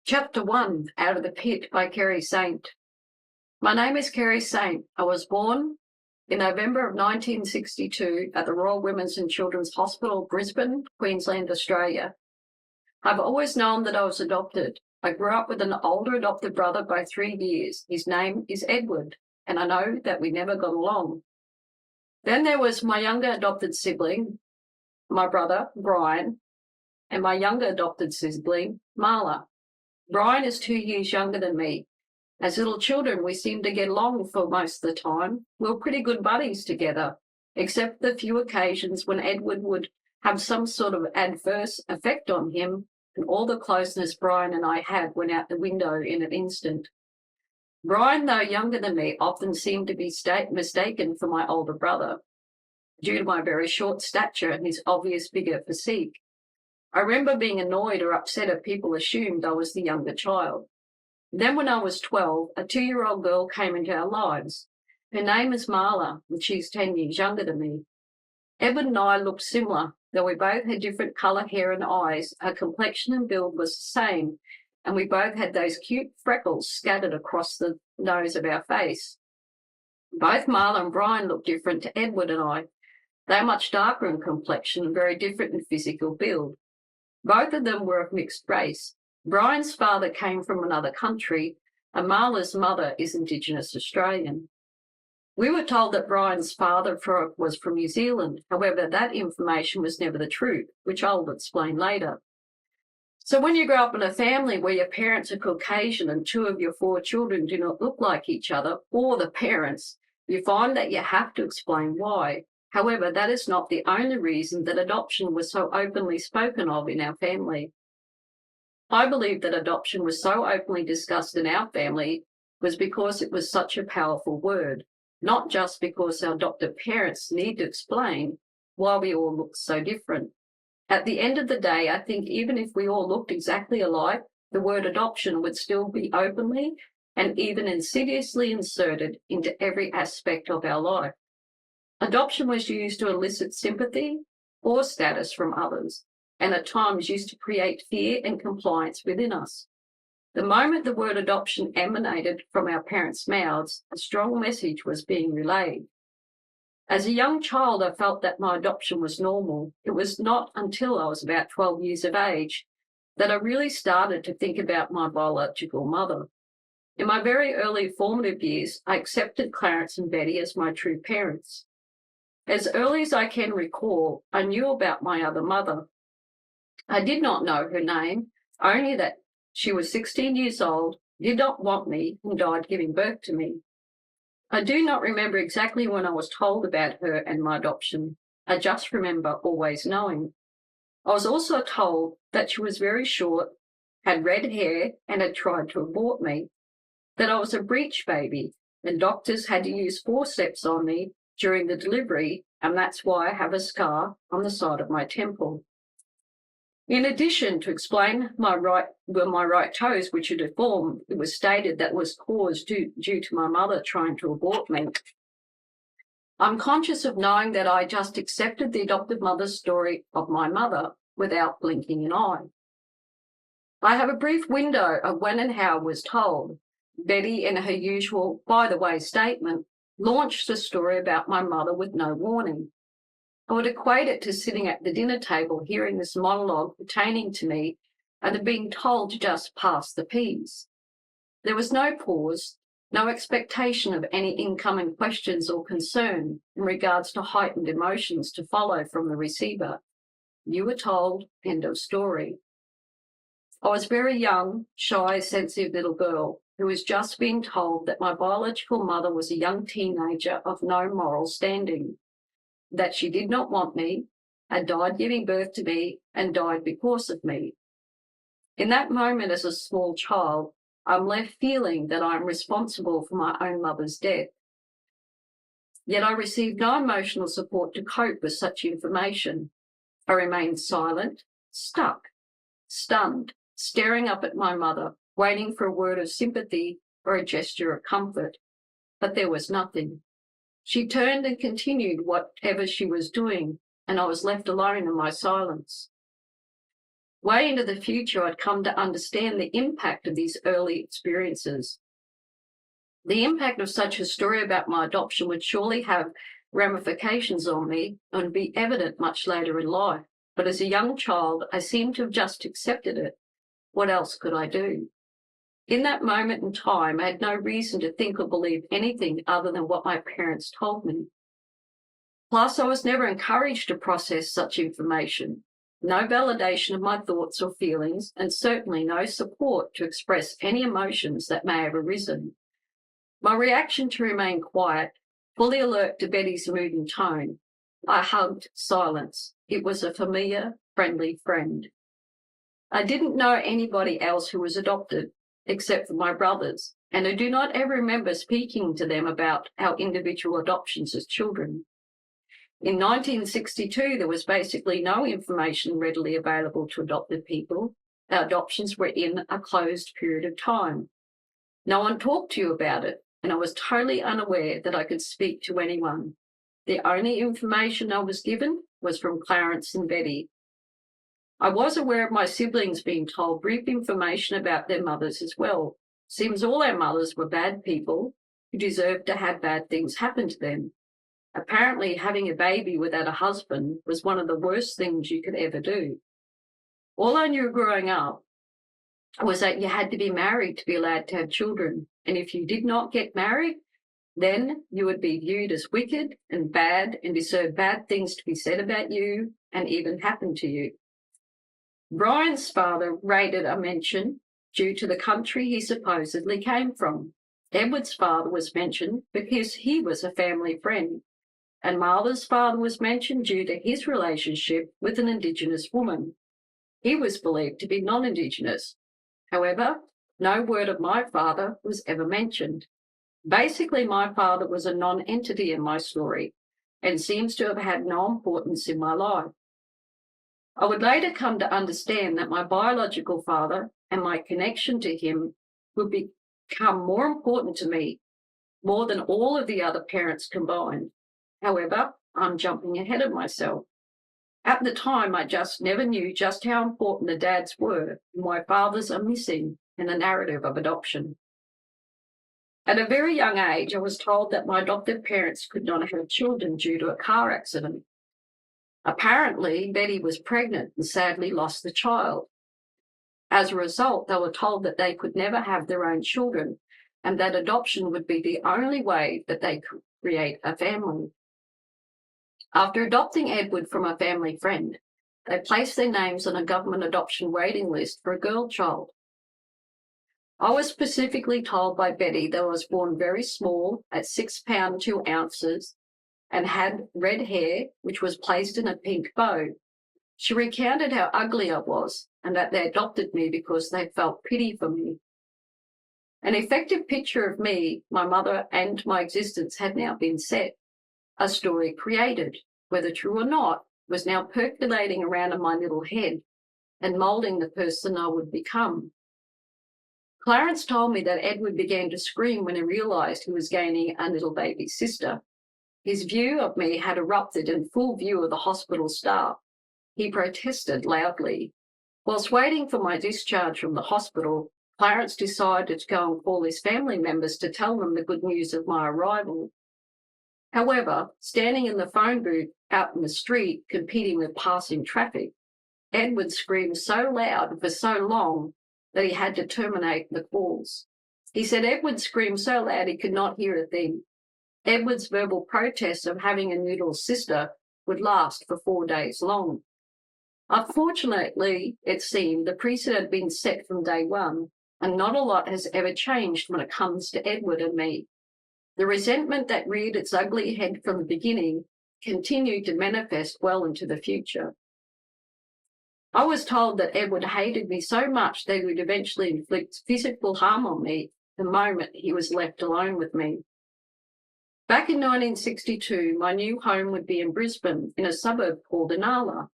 Chapter 1, Out of the Pit by Kerry Saint. My name is Kerry Saint. I was born in November of 1962 at the Royal Women's and Children's Hospital, Brisbane, Queensland, Australia. I've always known that I was adopted. I grew up with an older adopted brother by 3 years. His name is Edward, and I know that we never got along. Then there was my younger adopted sibling, my brother, Brian, and my younger adopted sibling, Marla. Brian is 2 years younger than me. As little children, we seemed to get along for most of the time. We were pretty good buddies together, except the few occasions when Edward would have some sort of adverse effect on him, and all the closeness Brian and I had went out the window in an instant. Brian, though younger than me, often seemed to be mistaken for my older brother, due to my very short stature and his obvious bigger physique. I remember being annoyed or upset if people assumed I was the younger child. Then when I was 12, a 2-year-old girl came into our lives. Her name is Marla, and she's 10 years younger than me. Edward and I looked similar, though we both had different colour, hair and eyes. Our complexion and build was the same, and we both had those cute freckles scattered across the nose of our face. Both Marla and Brian looked different to Edward and I. They are much darker in complexion and very different in physical build. Both of them were of mixed race. Brian's father came from another country, and Marla's mother is Indigenous Australian. We were told that Brian's father was from New Zealand. However, that information was never the truth, which I'll explain later. So when you grow up in a family where your parents are Caucasian and 2 of your 4 children do not look like each other or the parents, you find that you have to explain why. However, that is not the only reason that adoption was so openly spoken of in our family. I believe that adoption was so openly discussed in our family was because it was such a powerful word, not just because our adoptive parents need to explain why we all look so different. At the end of the day, I think even if we all looked exactly alike, the word adoption would still be openly and even insidiously inserted into every aspect of our life. Adoption was used to elicit sympathy or status from others, and at times used to create fear and compliance within us. The moment the word adoption emanated from our parents' mouths, a strong message was being relayed. As a young child, I felt that my adoption was normal. It was not until I was about 12 years of age that I really started to think about my biological mother. In my very early formative years, I accepted Clarence and Betty as my true parents. As early as I can recall, I knew about my other mother. I did not know her name, only that she was 16 years old, did not want me, and died giving birth to me. I do not remember exactly when I was told about her and my adoption. I just remember always knowing. I was also told that she was very short, had red hair, and had tried to abort me, that I was a breech baby, and doctors had to use forceps on me during the delivery, and that's why I have a scar on the side of my temple. In addition, to explain my right toes, which are deformed, it was stated that was caused due to my mother trying to abort me. I'm conscious of knowing that I just accepted the adoptive mother's story of my mother without blinking an eye. I have a brief window of when and how it was told. Betty, in her usual by-the-way statement, launched a story about my mother with no warning. I would equate it to sitting at the dinner table, hearing this monologue pertaining to me, and being told to just pass the peas. There was no pause, no expectation of any incoming questions or concern in regards to heightened emotions to follow from the receiver. You were told, end of story. I was a very young, shy, sensitive little girl who was just being told that my biological mother was a young teenager of no moral standing, that she did not want me, had died giving birth to me, and died because of me. In that moment as a small child, I'm left feeling that I'm responsible for my own mother's death. Yet I received no emotional support to cope with such information. I remained silent, stuck, stunned, staring up at my mother, waiting for a word of sympathy or a gesture of comfort. But there was nothing. She turned and continued whatever she was doing, and I was left alone in my silence. Way into the future, I'd come to understand the impact of these early experiences. The impact of such a story about my adoption would surely have ramifications on me and be evident much later in life. But as a young child, I seemed to have just accepted it. What else could I do? In that moment in time, I had no reason to think or believe anything other than what my parents told me. Plus, I was never encouraged to process such information. No validation of my thoughts or feelings, and certainly no support to express any emotions that may have arisen. My reaction to remain quiet, fully alert to Betty's mood and tone. I hugged silence. It was a familiar, friendly friend. I didn't know anybody else who was adopted, except for my brothers, and I do not ever remember speaking to them about our individual adoptions as children. In 1962, there was basically no information readily available to adopted people. Our adoptions were in a closed period of time. No one talked to you about it, and I was totally unaware that I could speak to anyone. The only information I was given was from Clarence and Betty. I was aware of my siblings being told brief information about their mothers as well. Seems all our mothers were bad people who deserved to have bad things happen to them. Apparently, having a baby without a husband was one of the worst things you could ever do. All I knew growing up was that you had to be married to be allowed to have children. And if you did not get married, then you would be viewed as wicked and bad and deserve bad things to be said about you and even happen to you. Brian's father rated a mention due to the country he supposedly came from. Edward's father was mentioned because he was a family friend. And Martha's father was mentioned due to his relationship with an Indigenous woman. He was believed to be non-Indigenous. However, no word of my father was ever mentioned. Basically, my father was a non-entity in my story and seems to have had no importance in my life. I would later come to understand that my biological father and my connection to him would become more important to me, more than all of the other parents combined. However, I'm jumping ahead of myself. At the time, I just never knew just how important the dads were and why fathers are missing in the narrative of adoption. At a very young age, I was told that my adoptive parents could not have children due to a car accident. Apparently, Betty was pregnant and sadly lost the child. As a result, they were told that they could never have their own children and that adoption would be the only way that they could create a family. After adopting Edward from a family friend, they placed their names on a government adoption waiting list for a girl child. I was specifically told by Betty that I was born very small at 6 pounds 2 ounces and had red hair, which was placed in a pink bow. She recounted how ugly I was and that they adopted me because they felt pity for me. An effective picture of me, my mother, and my existence had now been set. A story created, whether true or not, was now percolating around in my little head and moulding the person I would become. Clarence told me that Edward began to scream when he realised he was gaining a little baby sister. His view of me had erupted in full view of the hospital staff. He protested loudly. Whilst waiting for my discharge from the hospital, Clarence decided to go and call his family members to tell them the good news of my arrival. However, standing in the phone booth out in the street, competing with passing traffic, Edward screamed so loud for so long that he had to terminate the calls. He said Edward screamed so loud he could not hear a thing. Edward's verbal protest of having a little sister would last for 4 days long. Unfortunately, it seemed the precedent had been set from day one, and not a lot has ever changed when it comes to Edward and me. The resentment that reared its ugly head from the beginning continued to manifest well into the future. I was told that Edward hated me so much that he would eventually inflict physical harm on me the moment he was left alone with me. Back in 1962, my new home would be in Brisbane, in a suburb called Inala.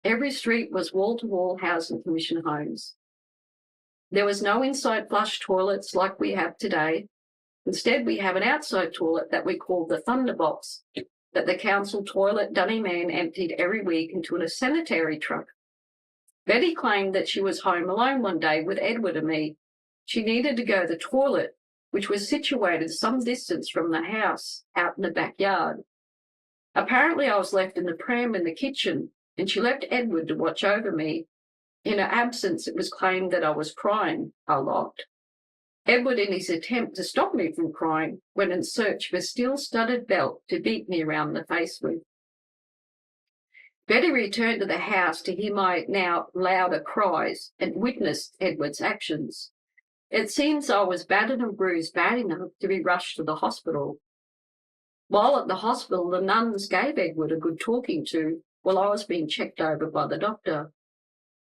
Every street was wall-to-wall housing commission homes. There was no inside flush toilets like we have today. Instead, we have an outside toilet that we call the Thunderbox, that the council toilet dunny man emptied every week into a sanitary truck. Betty claimed that she was home alone one day with Edward and me. She needed to go to the toilet, which was situated some distance from the house, out in the backyard. Apparently, I was left in the pram in the kitchen, and she left Edward to watch over me. In her absence, it was claimed that I was crying a lot. Edward, in his attempt to stop me from crying, went in search of a steel-studded belt to beat me around the face with. Betty returned to the house to hear my now louder cries and witnessed Edward's actions. It seems I was battered and bruised bad enough to be rushed to the hospital. While at the hospital, the nuns gave Edward a good talking to while I was being checked over by the doctor.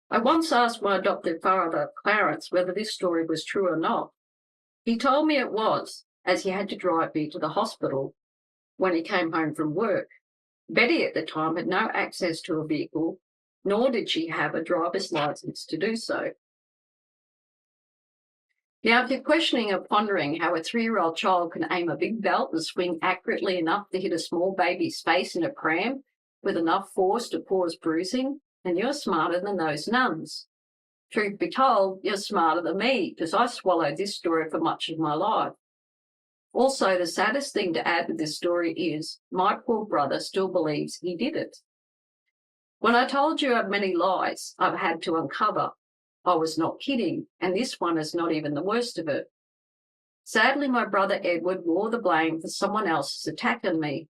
I once asked my adoptive father, Clarence, whether this story was true or not. He told me it was, as he had to drive me to the hospital when he came home from work. Betty at the time had no access to a vehicle, nor did she have a driver's license to do so. Now, if you're questioning or pondering how a 3-year-old child can aim a big belt and swing accurately enough to hit a small baby's face in a pram with enough force to cause bruising, then you're smarter than those nuns. Truth be told, you're smarter than me, because I swallowed this story for much of my life. Also, the saddest thing to add to this story is my poor brother still believes he did it. When I told you of many lies I've had to uncover, I was not kidding, and this one is not even the worst of it. Sadly, my brother Edward wore the blame for someone else's attack on me.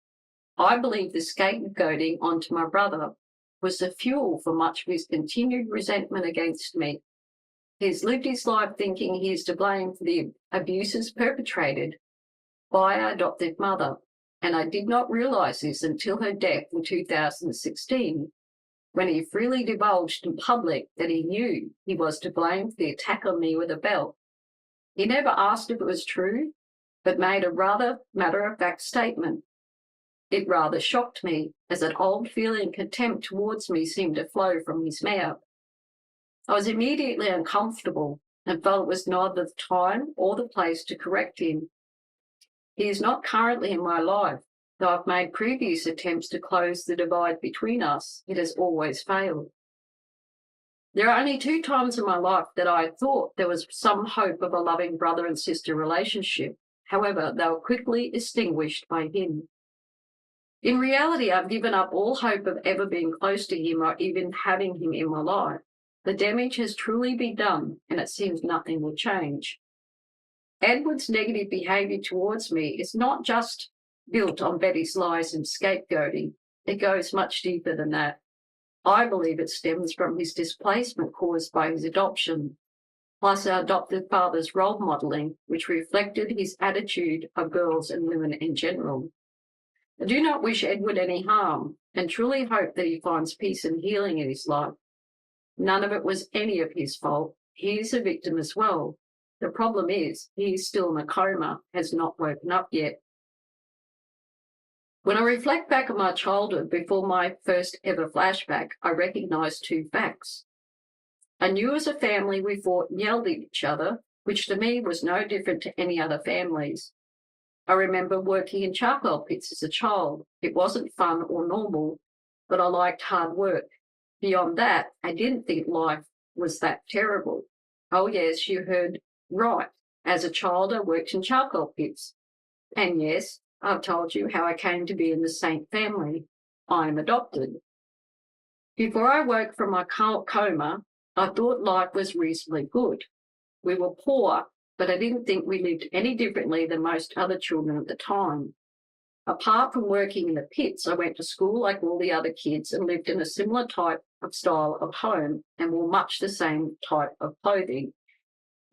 I believe the scapegoating onto my brother was the fuel for much of his continued resentment against me. He's lived his life thinking he is to blame for the abuses perpetrated by our adoptive mother, and I did not realise this until her death in 2016, when he freely divulged in public that he knew he was to blame for the attack on me with a belt. He never asked if it was true, but made a rather matter-of-fact statement. It rather shocked me, as that old feeling of contempt towards me seemed to flow from his mouth. I was immediately uncomfortable and felt it was neither the time or the place to correct him. He is not currently in my life. Though I've made previous attempts to close the divide between us, it has always failed. There are only 2 times in my life that I thought there was some hope of a loving brother and sister relationship. However, they were quickly extinguished by him. In reality, I've given up all hope of ever being close to him or even having him in my life. The damage has truly been done, and it seems nothing will change. Edward's negative behaviour towards me is not just built on Betty's lies and scapegoating. It goes much deeper than that. I believe it stems from his displacement caused by his adoption, plus our adopted father's role modelling, which reflected his attitude of girls and women in general. I do not wish Edward any harm, and truly hope that he finds peace and healing in his life. None of it was any of his fault. He is a victim as well. The problem is, he is still in a coma, has not woken up yet. When I reflect back on my childhood before my first ever flashback, I recognise 2 facts. I knew as a family we fought and yelled at each other, which to me was no different to any other families. I remember working in charcoal pits as a child. It wasn't fun or normal, but I liked hard work. Beyond that, I didn't think life was that terrible. Oh yes, you heard right. As a child, I worked in charcoal pits. And yes, I've told you how I came to be in the Saint family. I am adopted. Before I woke from my coma, I thought life was reasonably good. We were poor, but I didn't think we lived any differently than most other children at the time. Apart from working in the pits, I went to school like all the other kids and lived in a similar type of style of home and wore much the same type of clothing.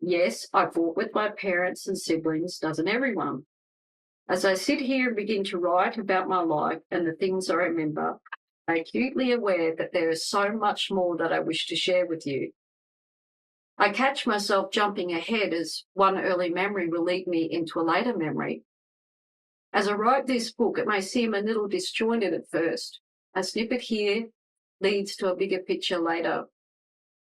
Yes, I fought with my parents and siblings, doesn't everyone? As I sit here and begin to write about my life and the things I remember, I'm acutely aware that there is so much more that I wish to share with you. I catch myself jumping ahead as one early memory will lead me into a later memory. As I write this book, it may seem a little disjointed at first. A snippet here leads to a bigger picture later.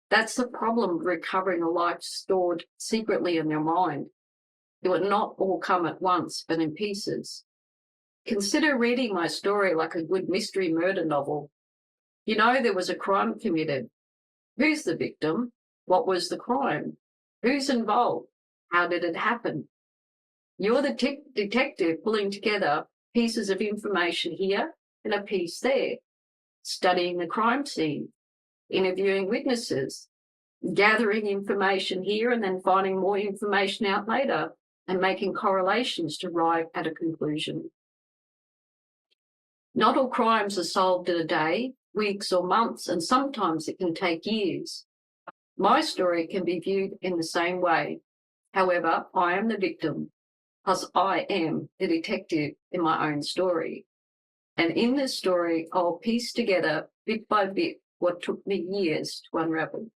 That's the problem with recovering a life stored secretly in your mind. It will not all come at once, but in pieces. Consider reading my story like a good mystery murder novel. You know there was a crime committed. Who's the victim? What was the crime? Who's involved? How did it happen? You're the detective pulling together pieces of information here and a piece there, studying the crime scene, interviewing witnesses, gathering information here and then finding more information out later and making correlations to arrive at a conclusion. Not all crimes are solved in a day, weeks or months, and sometimes it can take years. My story can be viewed in the same way. However, I am the victim, because I am the detective in my own story. And in this story, I'll piece together bit by bit what took me years to unravel.